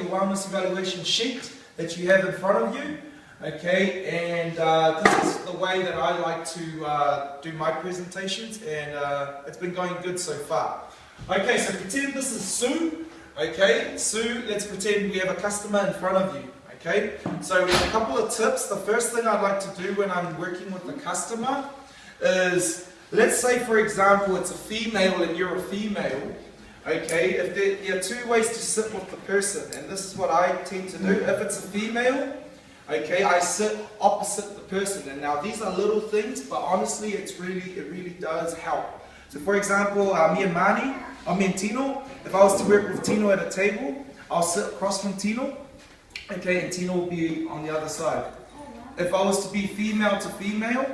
your wellness evaluation sheet that you have in front of you. Okay, and this is the way that I like to do my presentations, and it's been going good so far. Okay, so pretend this is Sue. Okay, Sue, let's pretend we have a customer in front of you. Okay, so a couple of tips. The first thing I'd like to do when I'm working with the customer is, let's say for example it's a female and you're a female. Okay, if there are two ways to sit with the person, and this is what I tend to do. If it's a female, okay, I sit opposite the person, and now these are little things, but honestly, it really does help. So, for example, me and Tino. If I was to work with Tino at a table, I'll sit across from Tino, okay, and Tino will be on the other side. If I was to be female to female,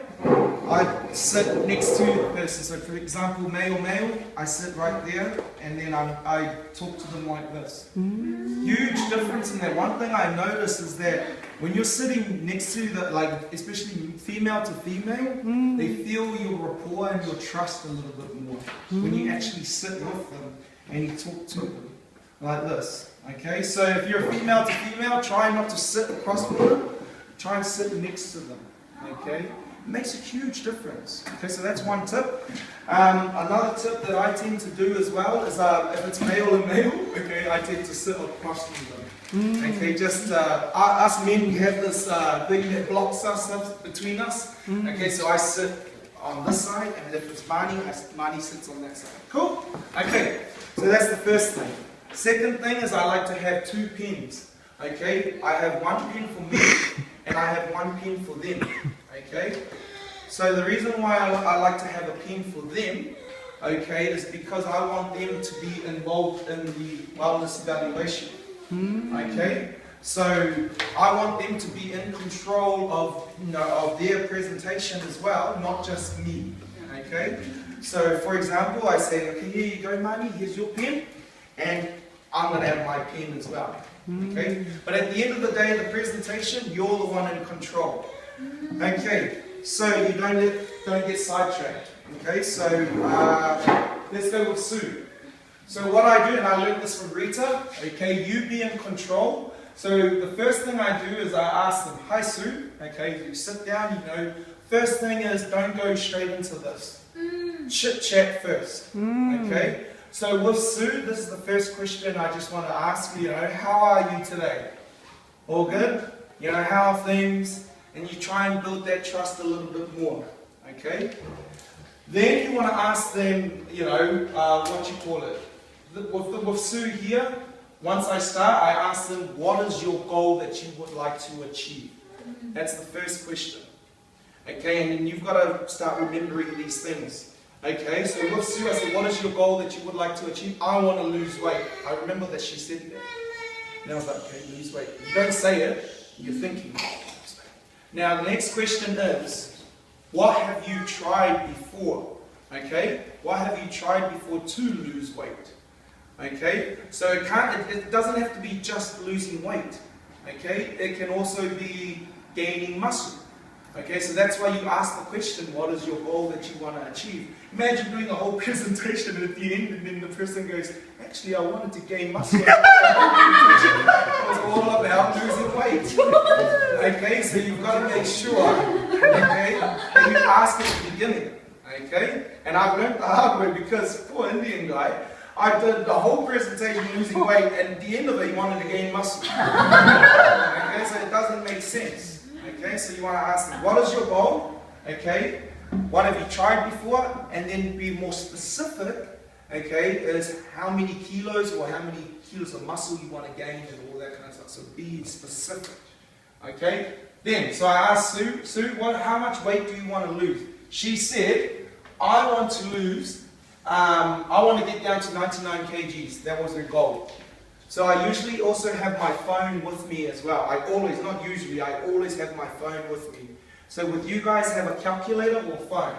I'd sit next to the person. So, for example, male, I sit right there, and then I talk to them like this. Huge difference in that. One thing I notice is that when you're sitting next to the, like, especially female to female, they feel your rapport and your trust a little bit more when you actually sit with them and you talk to them like this. Okay, so if you're a female to female, try not to sit across from them. Try and sit next to them. Okay, it makes a huge difference. Okay, so that's one tip. Another tip that I tend to do as well is if it's male and male, okay, I tend to sit across from them. Okay, just us men, we have this thing that blocks us between us. Okay, so I sit on this side, and if it's Mani sits on that side. Cool? Okay, so that's the first thing. Second thing is I like to have two pens. Okay, I have one pen for me, and I have one pen for them. Okay, so the reason why I like to have a pen for them, okay, is because I want them to be involved in the wellness evaluation. Okay, so I want them to be in control of, of their presentation as well, not just me. Okay, so for example, I say, okay, here you go, Mani, here's your pen, and I'm going to have my pen as well. Okay, but at the end of the day, the presentation, you're the one in control. Okay, so you don't get sidetracked. Okay, so let's go with Sue. So what I do, and I learned this from Rita, okay, you be in control. So the first thing I do is I ask them, hi Sue, okay, you sit down, first thing is don't go straight into this. Chit chat first, okay? So with Sue, this is the first question I just want to ask you, how are you today? All good? How are things? And you try and build that trust a little bit more, okay? Then you want to ask them, what you call it. With Sue here, once I start, I ask them, what is your goal that you would like to achieve? That's the first question. Okay, and then you've got to start remembering these things. Okay, so with Sue, I said, what is your goal that you would like to achieve? I want to lose weight. I remember that she said that. And I was like, okay, lose weight. You don't say it, you're thinking. Now, the next question is, what have you tried before? Okay, what have you tried before to lose weight? Okay, so it doesn't have to be just losing weight. Okay, it can also be gaining muscle. Okay, so that's why you ask the question, what is your goal that you want to achieve? Imagine doing a whole presentation at the end, and then the person goes, actually I wanted to gain muscle. It was all about losing weight. Okay, so you've got to make sure, okay, that you ask at the beginning. Okay, and I've learned the hard way because poor Indian guy, I did the whole presentation losing weight, and at the end of it he wanted to gain muscle. Okay, so it doesn't make sense. Okay, so you want to ask them, what is your goal? Okay, what have you tried before? And then be more specific, okay, is how many kilos or how many kilos of muscle you want to gain and all that kind of stuff. So be specific. Okay, then, so I asked Sue, how much weight do you want to lose? She said, I want to lose, I want to get down to 99 kgs. That was her goal. So I usually also have my phone with me as well. I always have my phone with me. So with you guys, have a calculator or phone.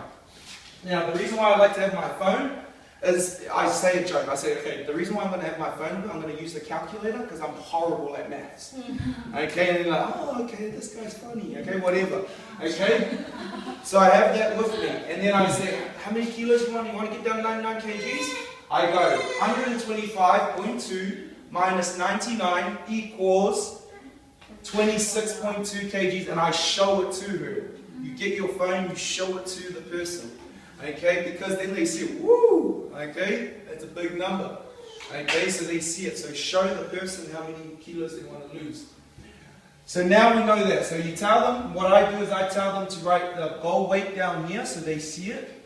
Now the reason why I like to have my phone is, I say a joke. I say, okay, the reason why I'm going to have my phone, I'm going to use the calculator because I'm horrible at maths. Okay, and then like, oh, okay, this guy's funny. Okay, whatever. Okay, so I have that with me, and then I say, how many kilos do you want? You want to get down to 99 kgs? I go 125.2 minus 99 equals 26.2 kgs, and I show it to her. You get your phone, you show it to the person, okay, because then they see, woo, okay, that's a big number, okay, so they see it. So show the person how many kilos they want to lose. So now we know that. So you tell them, what I do is I tell them to write the goal weight down here so they see it,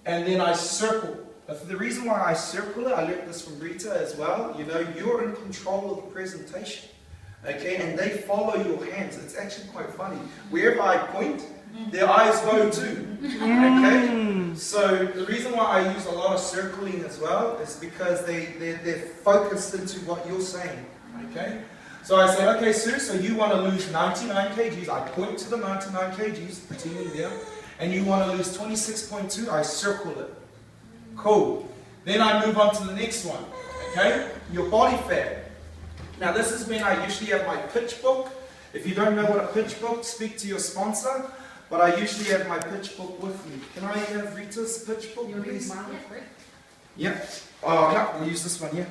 and then I circle. But the reason why I circle it, I learned this from Rita as well, you know, you're in control of the presentation. Okay, and they follow your hands. It's actually quite funny. Wherever I point, their eyes go too. Okay, so the reason why I use a lot of circling as well is because they're focused into what you're saying. Okay, so I say, okay, Sue, so you want to lose 99 kgs. I point to the 99 kgs, pretending there, and you want to lose 26.2. I circle it. Cool. Then I move on to the next one. Okay, your body fat. Now this is when I usually have my pitch book. If you don't know what a pitch book, speak to your sponsor. But I usually have my pitch book with me. Can I have Rita's pitch book, please? Yeah. Oh, no, we'll use this one here.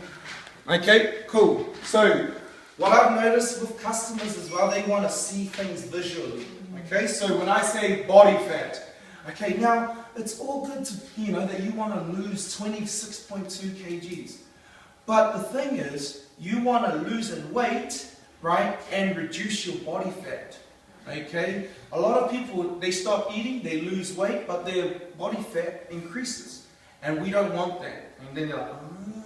Okay, cool. So what I've noticed with customers as well, they want to see things visually. Okay, so when I say body fat, okay, now it's all good to, you know, that you want to lose 26.2 kgs. But the thing is, you want to lose in weight, right, and reduce your body fat, okay? A lot of people, they stop eating, they lose weight, but their body fat increases. And we don't want that. And then they're like,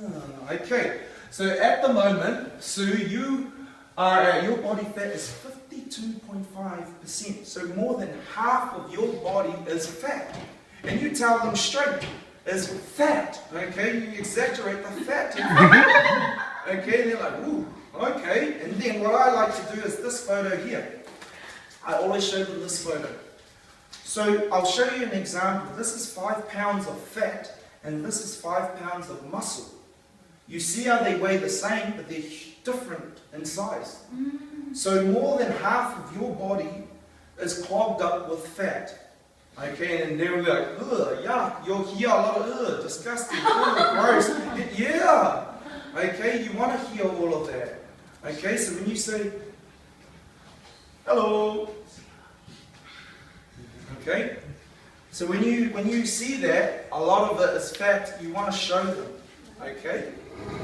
oh, okay. So at the moment, Sue, you are, your body fat is 52.5%. So more than half of your body is fat. And you tell them straight, it's fat, okay? You exaggerate the fat. Okay, they're like, ooh, okay. And then what I like to do is this photo here. I always show them this photo. So I'll show you an example. This is 5 pounds of fat, and this is 5 pounds of muscle. You see how they weigh the same, but they're different in size. So more than half of your body is clogged up with fat. Okay, and they're like, ugh, yuck, you'll hear a lot of, ugh, disgusting, ugh, gross. Yeah. Okay, you want to hear all of that. Okay, so when you say, hello. Okay, so when you see that, a lot of it is fat, you want to show them. Okay,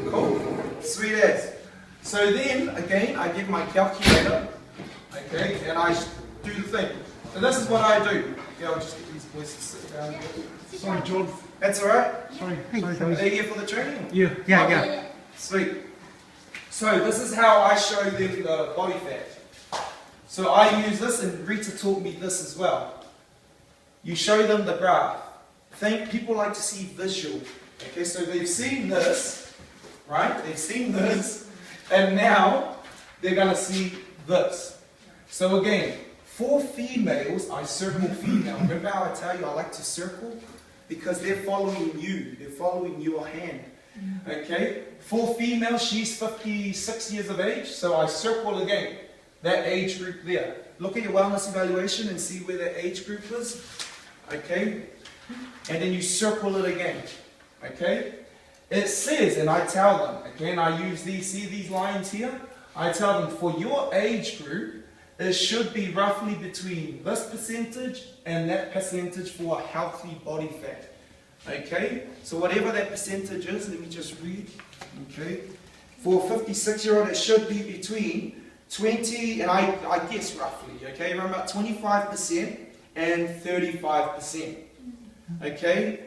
cool, sweet as. So then, again, I get my calculator, okay, and I do the thing. So this is what I do. Okay, I'll just get these boys to sit down. Sorry, John. That's alright? Sorry. Are they here for the training? Yeah. Sweet. So this is how I show them the body fat. So I use this, and Rita taught me this as well. You show them the graph. People like to see visual. Okay, so they've seen this, right? They've seen this, and now they're going to see this. So again, for females, I circle female. Remember how I tell you I like to circle? Because they're following you. They're following your hand. Okay? For female, she's 56 years of age, so I circle again that age group there. Look at your wellness evaluation and see where that age group is. Okay? And then you circle it again. Okay? It says, and I tell them, again, I use these, see these lines here? I tell them, for your age group, it should be roughly between this percentage and that percentage for a healthy body fat. Okay? So whatever that percentage is, let me just read. Okay? For a 56-year-old, it should be between 20, and I guess roughly, okay, around about 25% and 35%. Okay?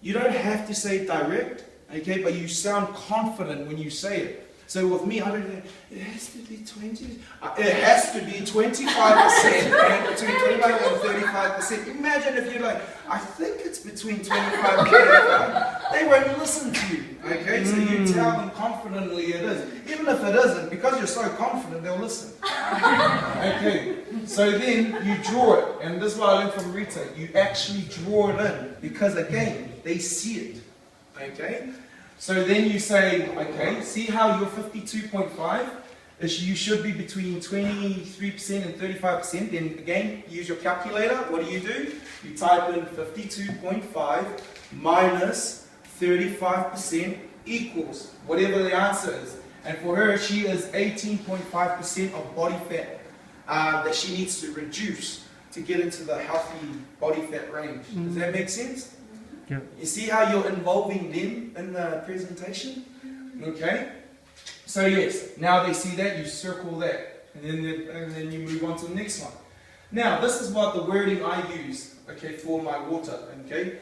You don't have to say direct, okay, but you sound confident when you say it. So with me, I don't know, it has to be 20, it has to be 25% and between 25 and 35%. Imagine if you're like, I think it's between 25 and 35. They won't listen to you, okay? So you tell them confidently it is. Even if it isn't, because you're so confident, they'll listen. Okay, so then you draw it, and this is what I learned from Rita. You actually draw it in, because again, they see it, okay? So then you say, okay, see how your 52.5 is, you should be between 23% and 35%. Then again, use your calculator. What do? You type in 52.5 minus 35% equals whatever the answer is. And for her, she is 18.5% of body fat that she needs to reduce to get into the healthy body fat range. Does that make sense? Yeah. You see how you're involving them in the presentation? Okay? So yes, now they see that, you circle that. And then you move on to the next one. Now, this is what the wording I use, okay, for my water, okay?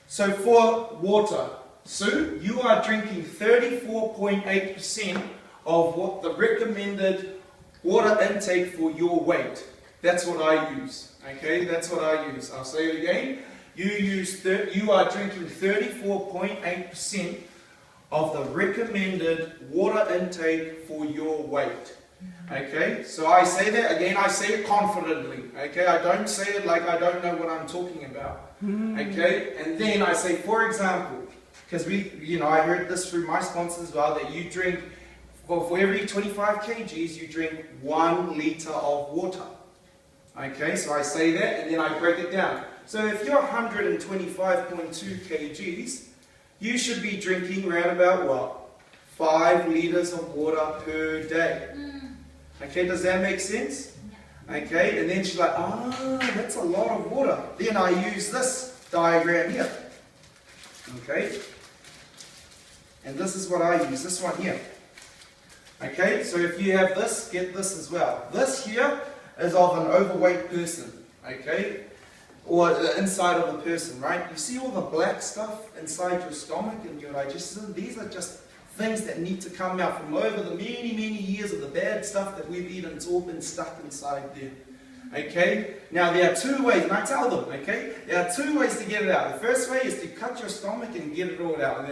So for water, Sue, you are drinking 34.8% of what the recommended water intake for your weight. That's what I use, okay? That's what I use. I'll say it again. You are drinking 34.8% of the recommended water intake for your weight. Okay, so I say that again, I say it confidently. Okay, I don't say it like I don't know what I'm talking about. Okay, and then I say, for example, because I heard this through my sponsors as well, that you drink, for every 25 kgs, you drink 1 liter of water. Okay, so I say that and then I break it down. So if you're 125.2 kgs, you should be drinking around about what? 5 liters of water per day. Okay, does that make sense? Okay, and then she's like, that's a lot of water. Then I use this diagram here. Okay, and this is what I use, this one here. Okay, so if you have this, get this as well. This here is of an overweight person. Okay, or the inside of a person, right? You see all the black stuff inside your stomach and your digestion? These are just things that need to come out from over the many, many years of the bad stuff that we've eaten. It's all been stuck inside there. Okay? Now there are 2 ways, and I tell them, okay? There are 2 ways to get it out. The first way is to cut your stomach and get it all out. And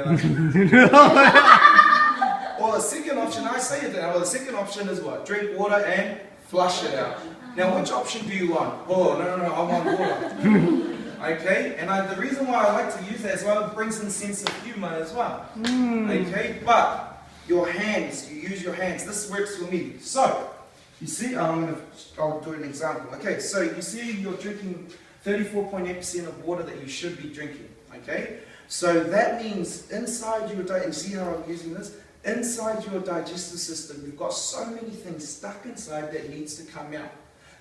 or the second option, I say it now, the second option is what? Drink water and flush it out. Now which option do you want? Oh, no, I want water. Okay, and the reason why I like to use that as well, it brings in a sense of humor as well. Okay, but your hands, you use your hands. This works for me. So, you see, I'll do an example. Okay, so you see you're drinking 34.8% of water that you should be drinking. Okay, so that means inside your diet, and see how I'm using this? Inside your digestive system, you've got so many things stuck inside that needs to come out.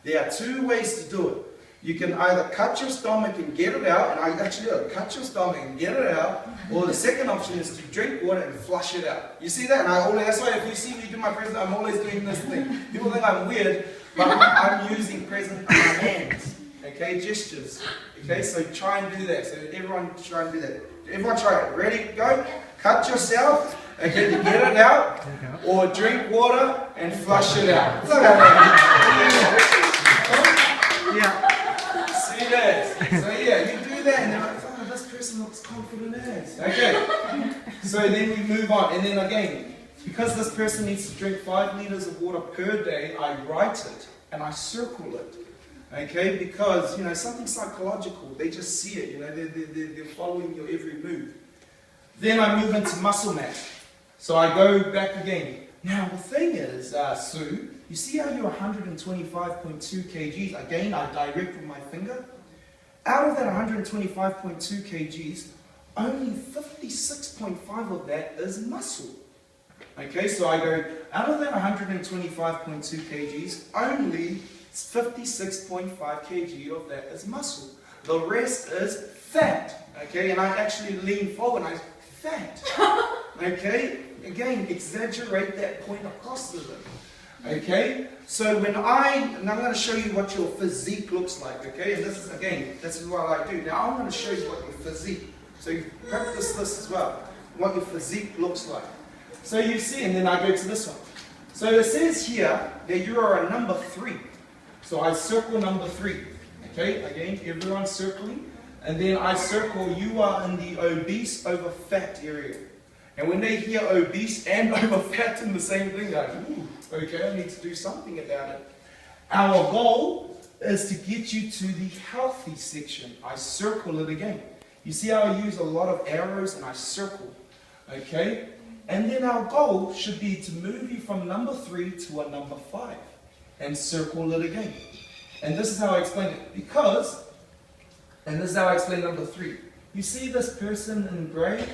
There are 2 ways to do it. You can either cut your stomach and get it out, and I actually do cut your stomach and get it out, or the second option is to drink water and flush it out. You see that? And that's why if you see me do my present, I'm always doing this thing. People think I'm weird, but I'm using present my hands. Okay, gestures. Okay, so try and do that. So everyone try and do that. Everyone try it. Ready? Go. Cut yourself. Okay, to get it out, or drink water and flush it out. Yeah. See that? So yeah, you do that and they're like, this person looks confident as. Okay. So then we move on, and then again, because this person needs to drink 5 liters of water per day, I write it and I circle it. Okay, because something psychological, they just see it, they're following your every move. Then I move into muscle mass. So I go back again. Now the thing is, Sue, you see how you're 125.2 kgs? Again, I direct with my finger. Out of that 125.2 kgs, only 56.5 of that is muscle. Okay, so I go, out of that 125.2 kgs, only 56.5 kg of that is muscle. The rest is fat. Okay, and I actually lean forward and I fat. Okay, again, exaggerate that point across to them. Okay, so and I'm going to show you what your physique looks like. Okay, and this is what I do. Now I'm going to show you what your physique. So you practice this as well. What your physique looks like. So you see, and then I go to this one. So it says here that you are a number 3. So I circle number 3. Okay, again, everyone circling. And then I circle you are in the obese over fat area. And when they hear obese and over fat in the same thing, they're like, ooh, okay, I need to do something about it. Our goal is to get you to the healthy section. I circle it again. You see how I use a lot of arrows and I circle. Okay? And then our goal should be to move you from number 3 to a number 5. And circle it again. And this is how I explain it. And this is how I explain number 3. You see this person in gray?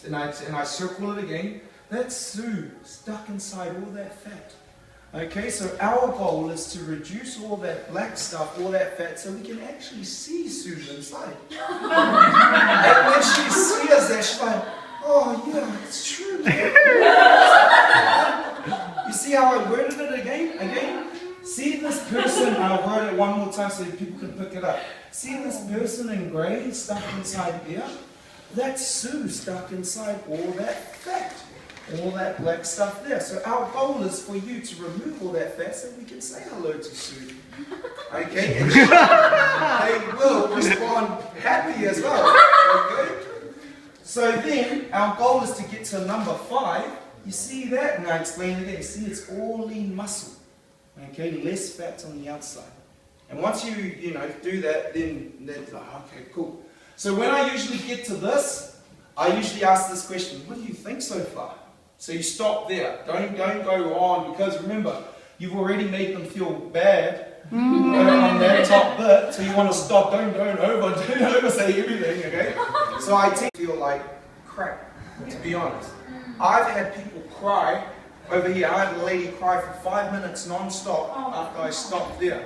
And I circle it again. That's Sue stuck inside all that fat. Okay, so our goal is to reduce all that black stuff, all that fat, so we can actually see Sue inside. And when she sees that, she's like, oh yeah, it's true. You see how I worded it again? See this person, I'll word it one more time so people can pick it up. See this person in grey stuck inside there? That's Sue stuck inside all that fat. All that black stuff there. So our goal is for you to remove all that fat so we can say hello to Sue. Okay? And they will respond happy as well. Okay? So then, our goal is to get to number 5. You see that? And I explain it again. You see, it's all lean muscle. Okay? Less fat on the outside. And once you do that, then that's like, okay, cool. So when I usually get to this, I usually ask this question, what do you think so far? So you stop there. Don't go on, because remember, you've already made them feel bad on that top bit. So you want to stop. Don't over say everything. Okay. So I tend to feel like crap, to be honest. I've had people cry over here. I had a lady cry for 5 minutes non-stop after I stopped there.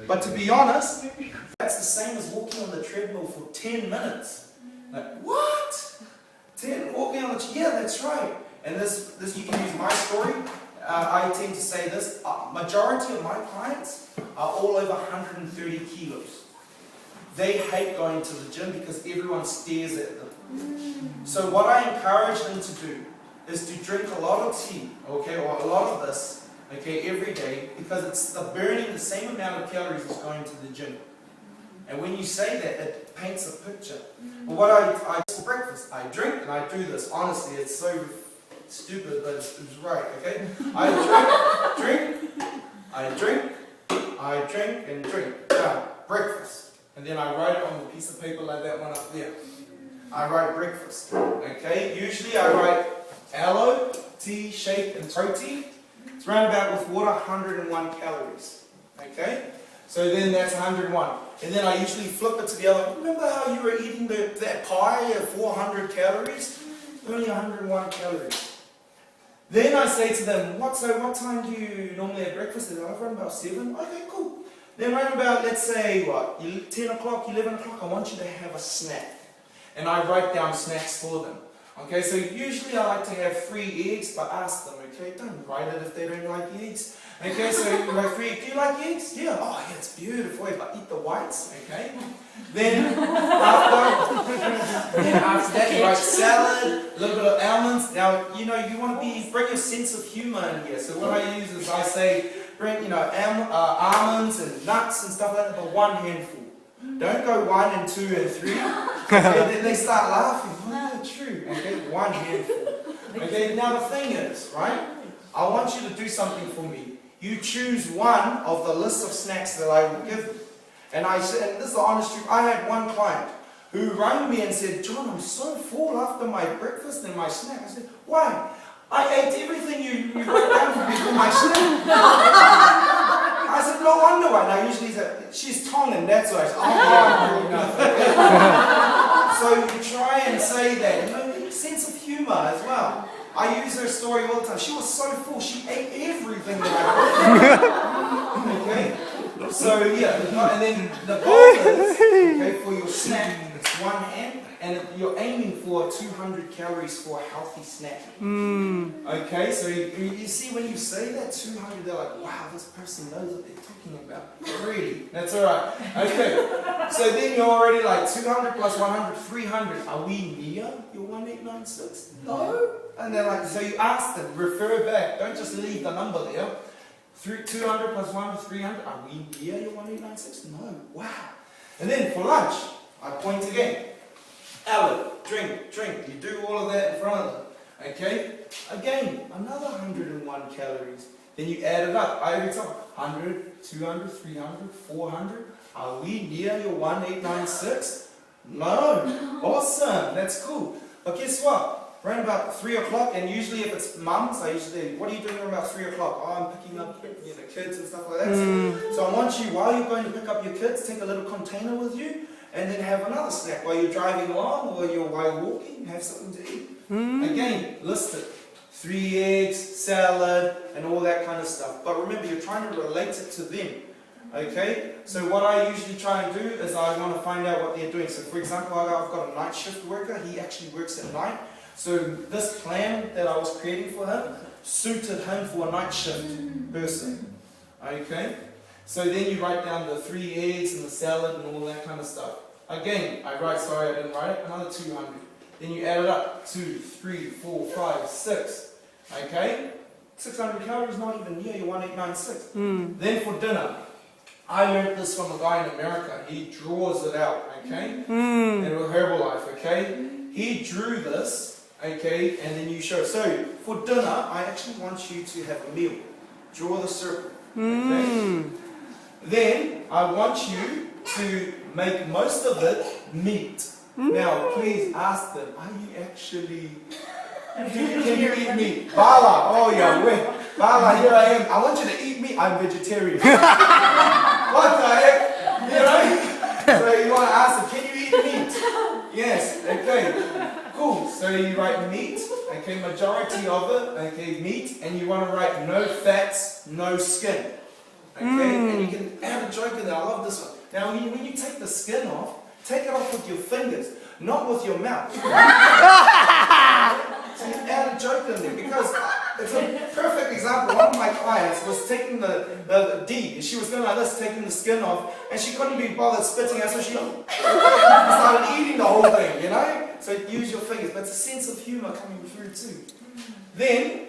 But to be honest, that's the same as walking on the treadmill for 10 minutes. Like, what? 10 walking on the yeah, that's right. And this you can use my story. I tend to say this. Majority of my clients are all over 130 kilos. They hate going to the gym because everyone stares at them. So what I encourage them to do is to drink a lot of tea, okay, or a lot of this, okay, every day, because it's burning the same amount of calories as going to the gym. And when you say that, it paints a picture. But what I for breakfast, I drink and I do this. Honestly, it's so stupid, but it's right, okay? I drink, and drink. Now, breakfast. And then I write it on a piece of paper like that one up there. I write breakfast, okay? Usually I write aloe, tea, shake, and protein. It's round about with water, 101 calories, okay? So then that's 101. And then I usually flip it to the other. Remember how you were eating that pie at 400 calories? Only 101 calories. Then I say to them, what time do you normally have breakfast? They're like, around about 7. Okay, cool. Then around about, let's say, 10 o'clock, 11 o'clock, I want you to have a snack. And I write down snacks for them. Okay, so usually I like to have 3 eggs, but ask them, okay? Don't write it if they don't like eggs. Okay, so you have 3 eggs. Do you like eggs? Yeah. Oh, yeah, it's beautiful. But eat the whites, okay? Then after that, you write salad, a little bit of almonds. Now, you want to bring your sense of humor in here. So what I use is I say, bring, almonds and nuts and stuff like that, but 1 handful. Don't go 1 and 2 and 3. And then they start laughing. Oh, yeah, true. Okay, 1 handful. Okay, now the thing is, right? I want you to do something for me. You choose one of the list of snacks that I will give you. And I said, and this is the honest truth, I had one client who rang me and said, John, I'm so full after my breakfast and my snack. I said, why? I ate everything you wrote down for me for my snack. I said, no wonder why. Now usually she's Tongan, that's why. So you try and say that, sense of humor as well. I use her story all the time. She was so full, she ate everything that I brought. Okay? So yeah, and then the goal is, okay, for your snack, it's 1 hand, and you're aiming for 200 calories for a healthy snack. Okay, so you see when you say that 200, they're like, wow, this person knows what they're talking about. Really? That's alright. Okay, so then you're already like 200 plus 100, 300. Are we near your 1896? No. And they're like, so you ask them, refer back, don't just leave the number there. 200 plus 100, 300, are we near your 1896? No. Wow. And then for lunch, I point again. Aloe, drink. You do all of that in front of them. Okay? Again, another 101 calories. Then you add it up. Every time, 100, 200, 300, 400. Are we near your 1896? No. Awesome. That's cool. But guess what? Around about 3 o'clock, and usually if it's mums, I usually, what are you doing around about 3 o'clock? Oh, I'm picking up the kids and stuff like that. So I want you, while you're going to pick up your kids, take a little container with you, and then have another snack while you're driving along or while you're walking, have something to eat. Again, list it. 3 eggs, salad, and all that kind of stuff. But remember, you're trying to relate it to them. Okay? So what I usually try and do is I want to find out what they're doing. So for example, I've got a night shift worker. He actually works at night. So this plan that I was creating for him suited him for a night shift person. Okay? So then you write down the 3 eggs and the salad and all that kind of stuff. Again, sorry I didn't write it, another 200. Then you add it up, 2, 3, 4, 5, 6. Okay? 600 calories, not even near your 1896. Then for dinner, I learned this from a guy in America. He draws it out, okay? And with Herbalife, okay? He drew this, okay, and then you show. So for dinner, I actually want you to have a meal. Draw the circle, okay? Then I want you to make most of it meat. Now, please ask them, are you actually... Can you eat meat? Bala, oh yeah, wait. Bala, here I am. I want you to eat meat. I'm vegetarian. What the heck? You know? So you want to ask them, can you eat meat? Yes, okay. Cool. So you write meat, okay, majority of it, okay, meat, and you want to write no fats, no skin. Okay? And you can add a joke in there. I love this one. Now, when you take the skin off, take it off with your fingers, not with your mouth. So you add a joke in there because it's a perfect example. One of my clients was taking the D, she was going like this, taking the skin off, and she couldn't be bothered spitting out, so she started eating the whole thing, you know? So use your fingers, but it's a sense of humor coming through too. Then,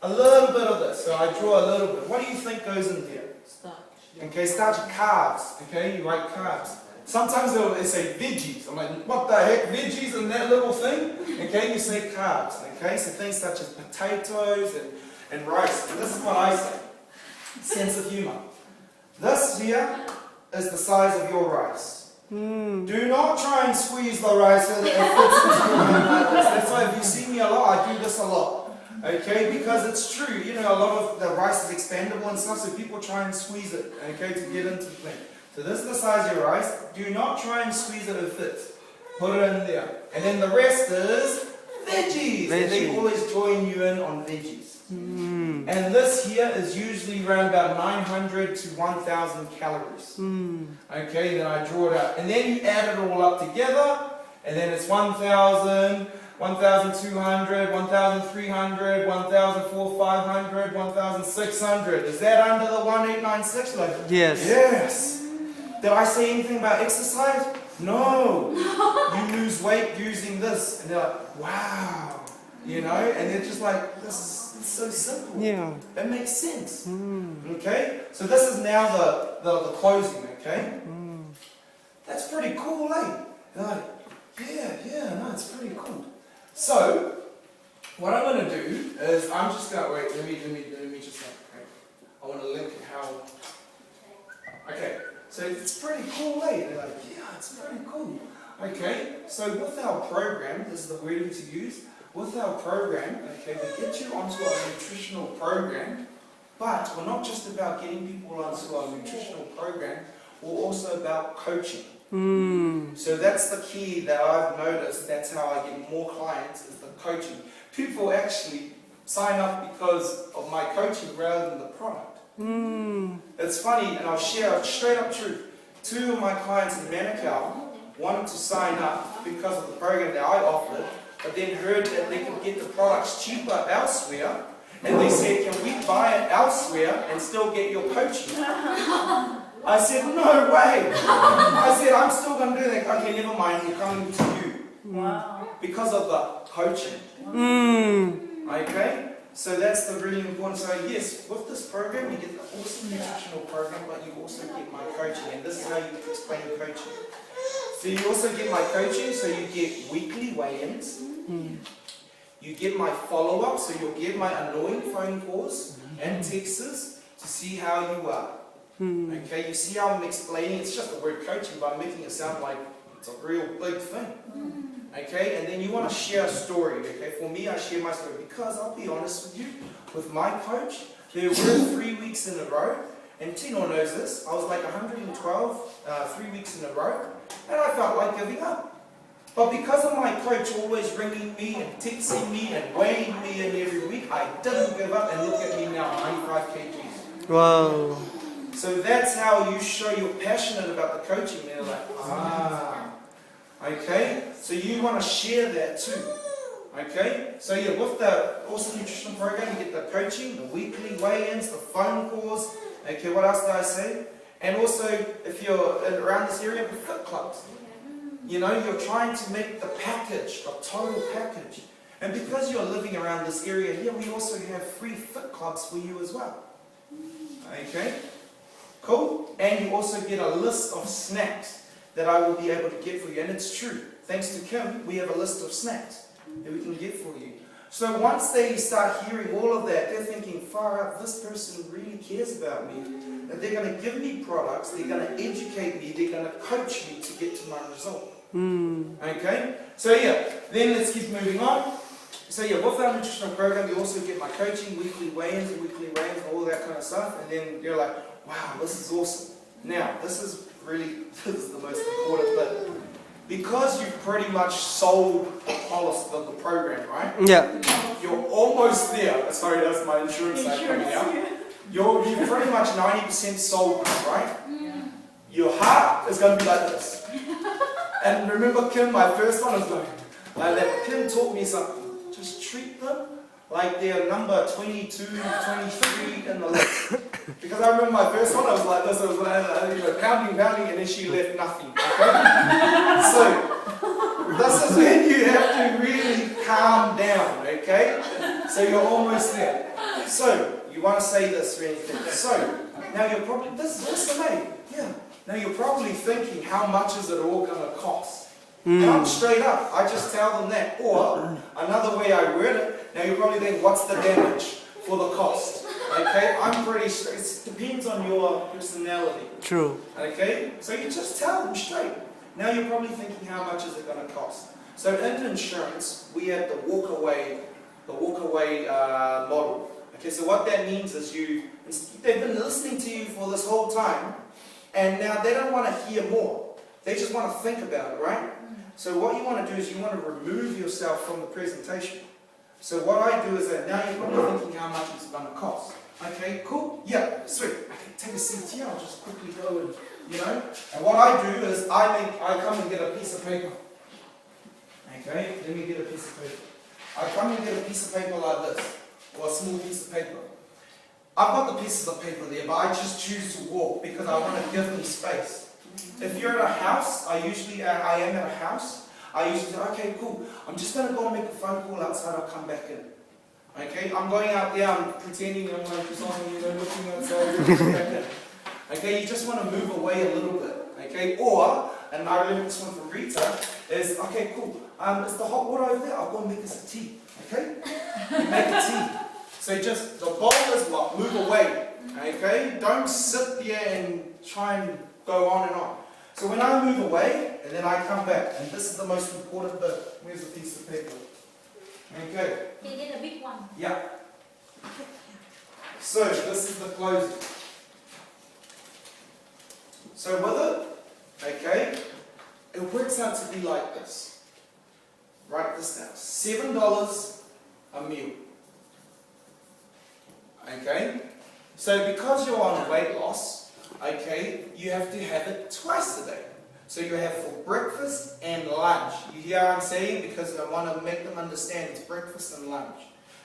a little bit of this. So I draw a little bit. What do you think goes in there? Starch. Okay, starch, carbs. Okay, you write carbs. Sometimes they say veggies. I'm like, what the heck, veggies in that little thing? Okay, you say carbs. Okay, so things such as potatoes and rice. And this is what I say. Sense of humor. This here is the size of your rice. Do not try and squeeze the rice so that it fits into your hand like this. That's why if you see me a lot, I do this a lot. Okay, because it's true, you know, a lot of the rice is expandable and stuff, so people try and squeeze it, okay, to get into the thing. So this is the size of your rice. Do not try and squeeze it if it fits. Put it in there. And then the rest is veggies. And they always join you in on veggies. And this here is usually around about 900 to 1,000 calories. Okay, then I draw it out. And then you add it all up together, and then it's 1,000, 1,200, 1,300, 1,400, 500, 1,600. Is that under the 1896? Like, Yes. Yes. Did I say anything about exercise? No. You lose weight using this. And they're like, wow. You know? And they're just like, this is so simple. Yeah. That makes sense. Okay? So this is now the closing, okay? That's pretty cool, eh? They're like, yeah, no, it's pretty cool. So, what I'm going to do is, I'm just going to, wait, let me just, okay. I want to link how, okay, so it's pretty cool, eh? They're like, yeah, it's pretty cool. Okay, so with our program, this is the wording to use, with our program, okay, we get you onto our nutritional program, but we're not just about getting people onto our nutritional program, we're also about coaching. So that's the key that I've noticed, that's how I get more clients, is the coaching. People actually sign up because of my coaching rather than the product. It's funny, and I'll share a straight up truth. 2 of my clients in Manukau wanted to sign up because of the program that I offered, but then heard that they could get the products cheaper elsewhere, and they said, can we buy it elsewhere and still get your coaching? I said, no way. I said, I'm still going to do that. Okay, never mind, we're coming to you. Wow. Because of the coaching. Okay? So that's the really important. So yes, with this program, you get the awesome nutritional program, but you also get my coaching. And this is how you explain coaching. So you also get my coaching, so you get weekly weigh-ins. You get my follow-up, so you'll get my annoying phone calls and texts to see how you are. Okay, you see how I'm explaining, it's just the word coaching, but I'm making it sound like it's a real big thing. Okay, and then you want to share a story. Okay, for me, I share my story because I'll be honest with you, with my coach, there were 3 weeks in a row, and Tino knows this, I was like 112, 3 weeks in a row, and I felt like giving up. But because of my coach always ringing me and texting me and weighing me in every week, I didn't give up, and look at me now, 95 kgs. Wow. So that's how you show you're passionate about the coaching. They're like, okay. So you want to share that too. Okay. So yeah, with the Awesome Nutritional Program, you get the coaching, the weekly weigh-ins, the phone calls. Okay. What else did I say? And also, if you're around this area, the fit clubs. You know, you're trying to make the package, a total package. And because you're living around this area here, we also have free fit clubs for you as well. Okay? Cool? And you also get a list of snacks that I will be able to get for you. And it's true. Thanks to Kim, we have a list of snacks that we can get for you. So once they start hearing all of that, they're thinking, far out, this person really cares about me. That they're going to give me products, they're going to educate me, they're going to coach me to get to my result. Okay? So yeah, then let's keep moving on. So yeah, with our nutritional program, you also get my coaching, weekly weigh-ins, all that kind of stuff. And then you're like, wow, this is awesome. Now, this is the most important bit. Because you've pretty much sold the policy of the program, right? Yeah. You're almost there. Sorry, that's my insurance side coming out. You're pretty much 90% sold, right? Your heart is going to be like this. And remember Kim, my first one was like that. Kim taught me something. Just treat them like they're number 22, 23 in the list. Because I remember my first one, I was like this, I was like, pounding, and then she left nothing. Okay? So, this is when you have to really calm down, okay? So you're almost there. So, you want to say this or anything. So, now you're probably, this is awesome, eh? Yeah. Now you're probably thinking, how much is it all going to cost? And I'm straight up, I just tell them that. Or, another way I word it, now you're probably thinking, what's the damage for the cost? Okay, I'm pretty straight. It depends on your personality. True. Okay, so you just tell them straight. Now you're probably thinking, how much is it going to cost? So in insurance, we have the walk-away model. Okay, so what that means is they've been listening to you for this whole time, and now they don't want to hear more. They just want to think about it, right? So what you want to do is you want to remove yourself from the presentation. So what I do is that now you're probably thinking how much it's going to cost. Okay, cool? Yeah, sweet. I can take a seat here, I'll just quickly go and, And what I do is I come and get a piece of paper. Okay, let me get a piece of paper. I come and get a piece of paper like this, or a small piece of paper. I've got the pieces of paper there, but I just choose to walk because I want to give them space. If you're at a house, I am at a house, I usually say, okay, cool, I'm just going to go and make a phone call outside, I'll come back in. Okay, I'm going out there, I'm pretending I'm like, looking outside, come back in. Okay, you just want to move away a little bit. Okay, or, and I learned this one from Rita, is, okay, cool, it's the hot water over there, I'll go and make us a tea. Okay? You make a tea. So just, the goal is what? Move away. Okay? Don't sit there and try and go on and on. So when I move away, and then I come back, and this is the most important bit. Where's the piece of paper? Okay. He did a big one. Yeah. So this is the closing. So with it, okay, it works out to be like this. Write this down. $7 a meal. Okay? So because you're on weight loss, okay, you have to have it twice a day. So you have for breakfast and lunch. You hear what I'm saying? Because I want to make them understand it's breakfast and lunch.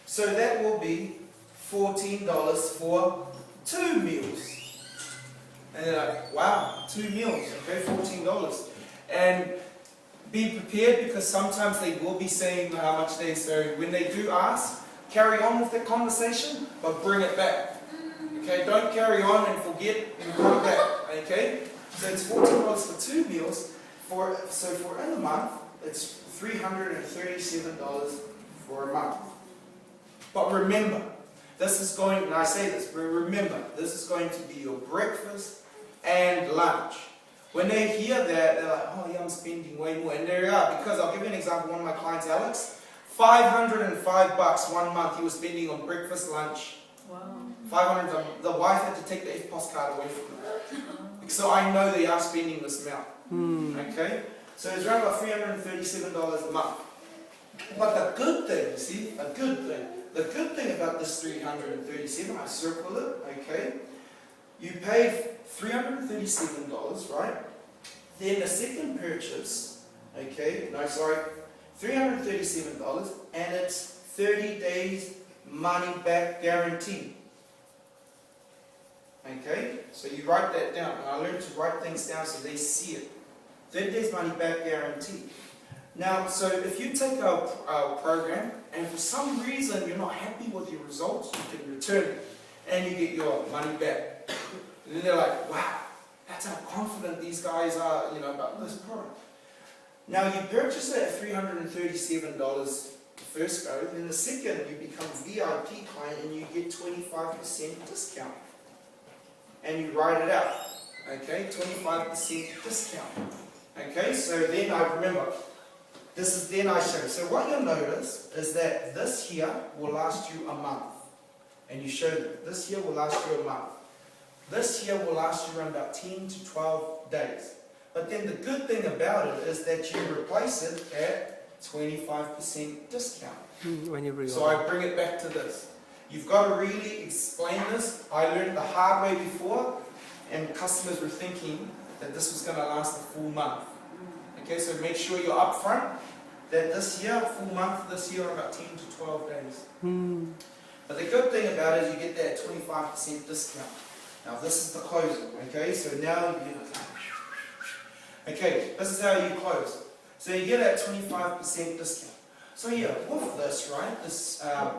So that will be $14 for 2 meals. And they're like, wow, 2 meals, okay, $14. And be prepared because sometimes they will be saying how much they, so when they do ask, carry on with that conversation, but bring it back. Okay, don't carry on and forget and bring it back. Okay? So it's $14 for 2 meals. So for in a month, it's $337 for a month. But remember, this is going, and I say this, but remember, this is going to be your breakfast and lunch. When they hear that, they're like, oh yeah, I'm spending way more. And there you are, because I'll give you an example. One of my clients, Alex, $505 1 month he was spending on breakfast, lunch. Wow. 500. The wife had to take the FPOS card away from them. So I know they are spending this amount. Okay? So it's around about $337 a month. But the good thing, you see, the good thing about this 337, I circle it, okay? You pay $337, right? Then the second purchase, okay, no, sorry, $337, and it's 30 days money back guarantee. Okay, so you write that down, and I learned to write things down so they see it. 30 days money back guarantee. Now, so if you take our program, and for some reason you're not happy with your results, you can return it, and you get your money back. And then they're like, wow, that's how confident these guys are, about this product. Now, you purchase it at $337 the first go, then the second you become VIP client and you get 25% discount. And you write it out, okay, 25% discount. Okay, so then I remember, then I show. So what you'll notice is that this here will last you a month. And you show them, this here will last you a month. This here will last you around about 10 to 12 days. But then the good thing about it is that you replace it at 25% discount. So I bring it back to this. You've got to really explain this. I learned the hard way before, and customers were thinking that this was going to last a full month. Okay, so make sure you're upfront that this year, full month, this year, about 10 to 12 days. But the good thing about it is you get that 25% discount. Now this is the closing, okay? So now okay, this is how you close. So you get that 25% discount. So yeah, with this, right,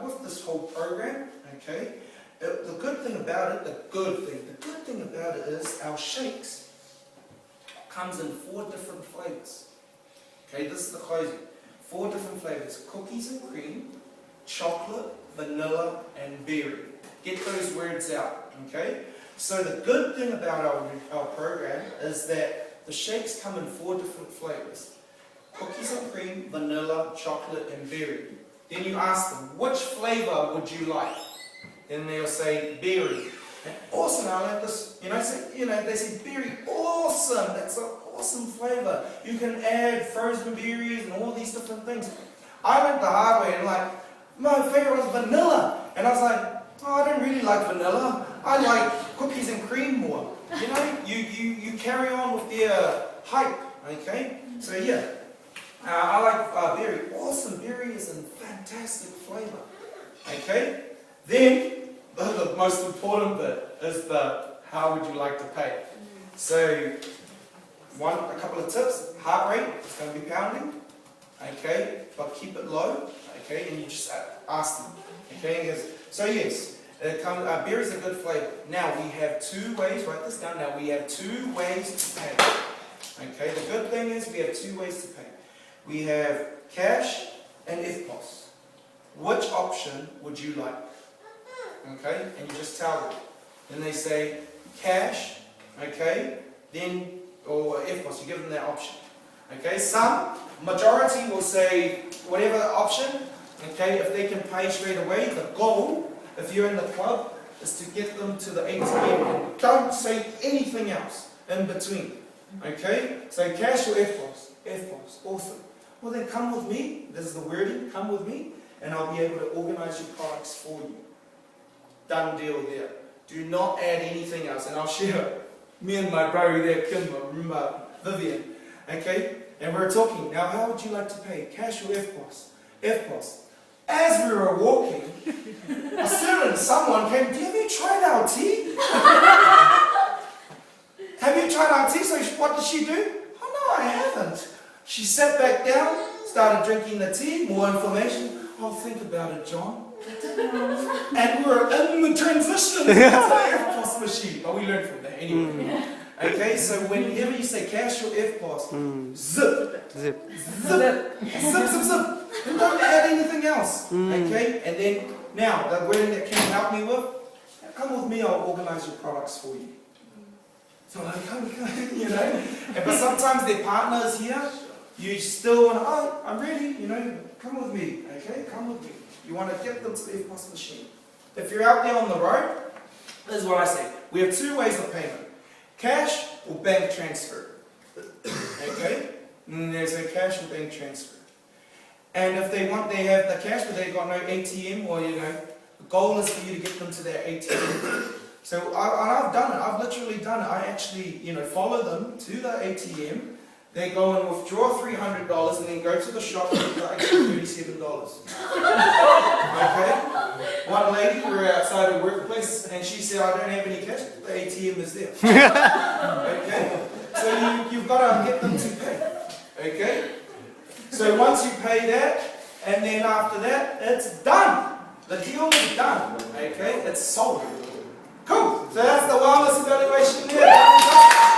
with this whole program, okay, the good thing about it, the good thing about it is our shakes comes in 4 different flavors. Okay, this is the closing. 4 different flavors: cookies and cream, chocolate, vanilla, and berry. Get those words out, okay? So the good thing about our program is that the shakes come in 4 different flavors: cookies and cream, vanilla, chocolate, and berry. Then you ask them, which flavor would you like? And they'll say berry. And awesome, I like this. They say berry. Awesome, that's an awesome flavor. You can add frozen berries and all these different things. I went the hard way and my favorite was vanilla. And I was like, oh, I don't really like vanilla. I like cookies and cream more. You carry on with their hype, okay? So yeah. I like berry. Awesome, berry is a fantastic flavor. Okay? Then, the most important bit is how would you like to pay? So, a couple of tips. Heart rate is going to be pounding. Okay? But keep it low. Okay? And you just ask them. Okay? So yes, berry is a good flavor. Now, we have 2 ways. Write this down. Now, we have 2 ways to pay. Okay? The good thing is we have 2 ways to pay. We have cash and FPOS. Which option would you like? Okay, and you just tell them. Then they say cash, okay, or FPOS, you give them that option. Okay, majority will say whatever option, okay, if they can pay straight away. The goal, if you're in the club, is to get them to the ATM and don't say anything else in between. Okay, so cash or FPOS? FPOS, awesome. Well then come with me, this is the wording, come with me, and I'll be able to organize your products for you. Done deal there. Do not add anything else, and I'll share me and my bro there, Kim, Vivian, okay? And we're talking, now how would you like to pay, cash or FPOS? FPOS. As we were walking, someone came, have you tried our tea? Have you tried our tea? So what did she do? Oh no, I haven't. She sat back down, started drinking the tea, more information. Oh, think about it, John. And we're in the transition to the FPOS machine. But we learned from that anyway. Okay, so whenever you say cash or FPOS, zip. Zip. And don't add anything else. Okay, and then now the wording that Kim helped me with, come with me, I'll organize your products for you. So come, but sometimes their partner is here. You still want to, oh, I'm ready, come with me, okay, come with me. You want to get them to the FPOS machine. If you're out there on the road, this is what I say. We have 2 ways of payment. Cash or bank transfer. Okay? and there's a cash or bank transfer. And if they have the cash, but they've got no ATM, or the goal is for you to get them to their ATM. So I've done it. I've literally done it. I actually, follow them to the ATM. They go and withdraw $300 and then go to the shop and get the extra $37. Okay? One lady, we were outside her workplace, and she said, I don't have any cash. The ATM is there. Okay? So you've got to get them to pay. Okay? So once you pay that, and then after that, it's done. The deal is done. Okay? It's sold. Cool. So that's the wellness evaluation there.